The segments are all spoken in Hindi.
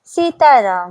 सीताराम।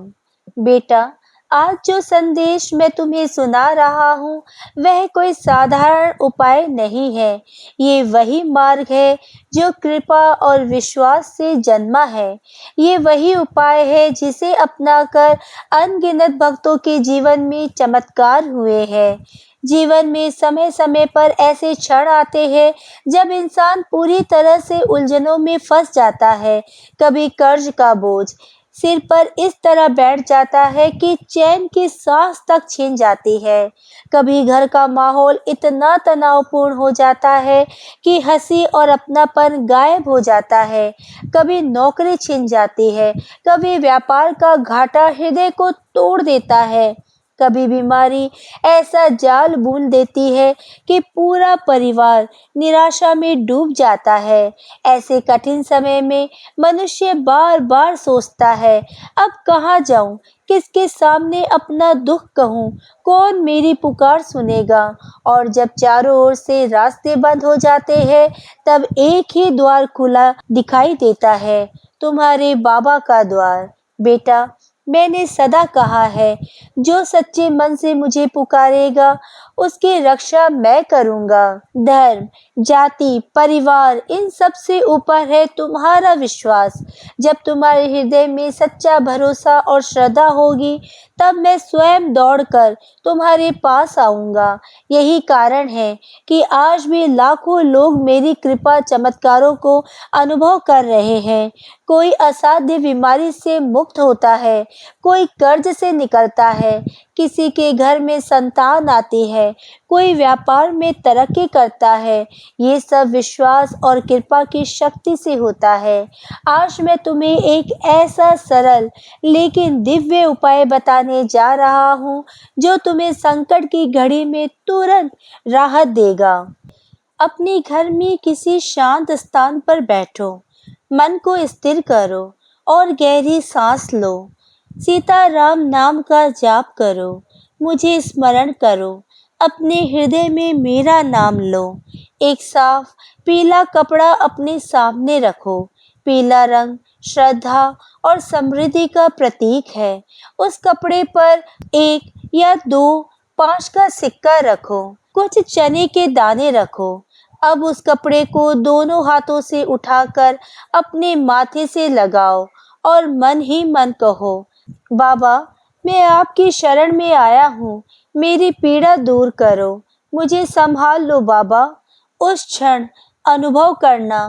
बेटा, आज जो संदेश मैं तुम्हें सुना रहा हूँ वह कोई साधारण उपाय नहीं है। ये वही मार्ग है जो कृपा और विश्वास से जन्मा है। ये वही उपाय है जिसे अपनाकर अनगिनत भक्तों के जीवन में चमत्कार हुए हैं। जीवन में समय समय पर ऐसे क्षण आते हैं जब इंसान पूरी तरह से उलझनों में फंस जाता है। कभी कर्ज का बोझ सिर पर इस तरह बैठ जाता है कि चैन की सांस तक छिन जाती है। कभी घर का माहौल इतना तनावपूर्ण हो जाता है कि हंसी और अपनापन गायब हो जाता है। कभी नौकरी छिन जाती है, कभी व्यापार का घाटा हृदय को तोड़ देता है, कभी बीमारी ऐसा जाल बुन देती है कि पूरा परिवार निराशा में डूब जाता है। ऐसे कठिन समय में मनुष्य बार बार सोचता है, अब कहाँ जाऊं, किसके सामने अपना दुख कहूं, कौन मेरी पुकार सुनेगा। और जब चारों ओर से रास्ते बंद हो जाते हैं तब एक ही द्वार खुला दिखाई देता है, तुम्हारे बाबा का द्वार। बेटा, मैंने सदा कहा है, जो सच्चे मन से मुझे पुकारेगा उसकी रक्षा मैं करूंगा। धर्म, जाति, परिवार, इन सब से ऊपर है तुम्हारा विश्वास। जब तुम्हारे हृदय में सच्चा भरोसा और श्रद्धा होगी तब मैं स्वयं दौड़कर तुम्हारे पास आऊंगा। यही कारण है कि आज भी लाखों लोग मेरी कृपा चमत्कारों को अनुभव कर रहे हैं। कोई असाध्य बीमारी से मुक्त होता है, कोई कर्ज से निकलता है, किसी के घर में संतान आती है, कोई व्यापार में तरक्की करता है। ये सब विश्वास और कृपा की शक्ति से होता है। आज मैं तुम्हें एक ऐसा सरल लेकिन दिव्य उपाय बताने जा रहा हूँ जो तुम्हें संकट की घड़ी में तुरंत राहत देगा। अपने घर में किसी शांत स्थान पर बैठो, मन को स्थिर करो और गहरी सांस लो। सीताराम नाम का जाप करो, मुझे स्मरण करो, अपने हृदय में मेरा नाम लो। एक साफ पीला कपड़ा अपने सामने रखो। पीला रंग श्रद्धा और समृद्धि का प्रतीक है। उस कपड़े पर एक या दो 5 का सिक्का रखो, कुछ चने के दाने रखो। अब उस कपड़े को दोनों हाथों से उठाकर अपने माथे से लगाओ और मन ही मन कहो, बाबा, मैं आपकी शरण में आया हूँ, मेरी पीड़ा दूर करो, मुझे संभाल लो बाबा। उस क्षण अनुभव करना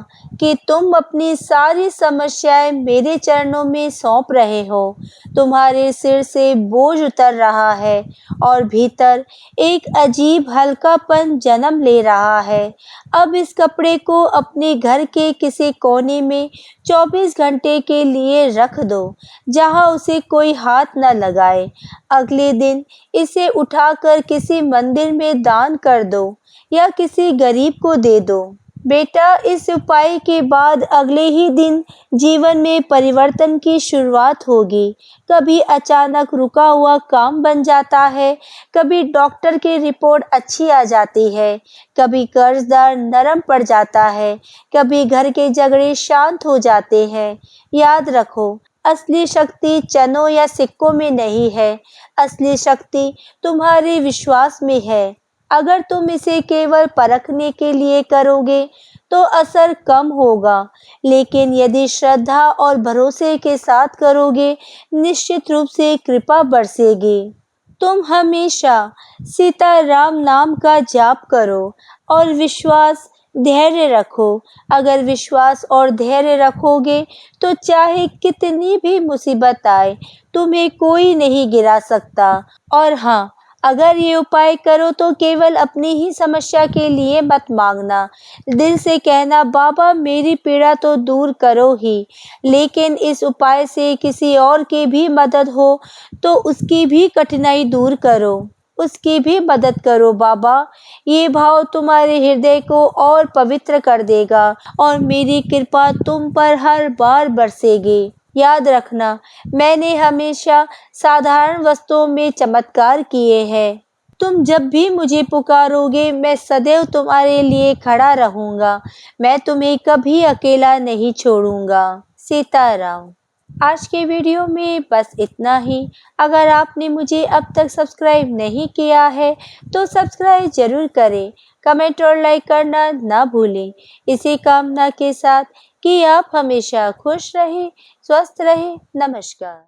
कि तुम अपनी सारी समस्याएं मेरे चरणों में सौंप रहे हो। तुम्हारे सिर से बोझ उतर रहा है और भीतर एक अजीब हल्कापन जन्म ले रहा है। अब इस कपड़े को अपने घर के किसी कोने में 24 घंटे के लिए रख दो, जहां उसे कोई हाथ न लगाए। अगले दिन इसे उठाकर किसी मंदिर में दान कर दो या किसी गरीब को दे दो। बेटा, इस उपाय के बाद अगले ही दिन जीवन में परिवर्तन की शुरुआत होगी। कभी अचानक रुका हुआ काम बन जाता है, कभी डॉक्टर की रिपोर्ट अच्छी आ जाती है, कभी कर्जदार नरम पड़ जाता है, कभी घर के झगड़े शांत हो जाते हैं। याद रखो, असली शक्ति चनों या सिक्कों में नहीं है, असली शक्ति तुम्हारे विश्वास में है। अगर तुम इसे केवल परखने के लिए करोगे तो असर कम होगा, लेकिन यदि श्रद्धा और भरोसे के साथ करोगे, निश्चित रूप से कृपा बरसेगी। तुम हमेशा सीताराम नाम का जाप करो और विश्वास, धैर्य रखो। अगर विश्वास और धैर्य रखोगे तो चाहे कितनी भी मुसीबत आए, तुम्हें कोई नहीं गिरा सकता। और हाँ, अगर ये उपाय करो तो केवल अपनी ही समस्या के लिए मत मांगना। दिल से कहना, बाबा मेरी पीड़ा तो दूर करो ही, लेकिन इस उपाय से किसी और की भी मदद हो तो उसकी भी कठिनाई दूर करो, उसकी भी मदद करो बाबा। ये भाव तुम्हारे हृदय को और पवित्र कर देगा और मेरी कृपा तुम पर हर बार बरसेगी। याद रखना, मैंने हमेशा साधारण वस्तुओं में चमत्कार किए हैं। तुम जब भी मुझे पुकारोगे मैं सदैव तुम्हारे लिए खड़ा रहूंगा। मैं तुम्हें कभी अकेला नहीं छोड़ूंगा। सीताराम। आज के वीडियो में बस इतना ही। अगर आपने मुझे अब तक सब्सक्राइब नहीं किया है तो सब्सक्राइब जरूर करें। कमेंट और लाइक करना ना भूलें। इसी कामना के साथ कि आप हमेशा खुश रहें, स्वस्थ रहें। नमस्कार।